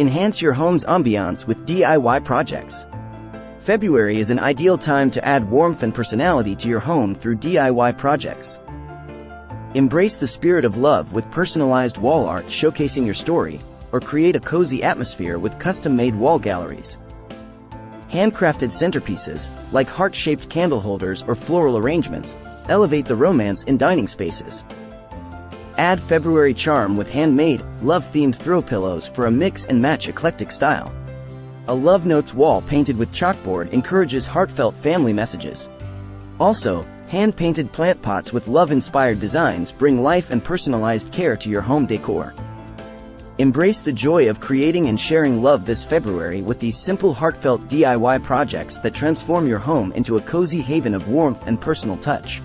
Enhance your home's ambiance with DIY projects. February is an ideal time to add warmth and personality to your home through DIY projects. Embrace the spirit of love with personalized wall art showcasing your story, or create a cozy atmosphere with custom-made wall galleries. Handcrafted centerpieces, like heart-shaped candle holders or floral arrangements, elevate the romance in dining spaces. Add February charm with handmade, love-themed throw pillows for a mix-and-match eclectic style. A Love Notes wall painted with chalkboard encourages heartfelt family messages. Also, hand-painted plant pots with love-inspired designs bring life and personalized care to your home decor. Embrace the joy of creating and sharing love this February with these simple heartfelt DIY projects that transform your home into a cozy haven of warmth and personal touch.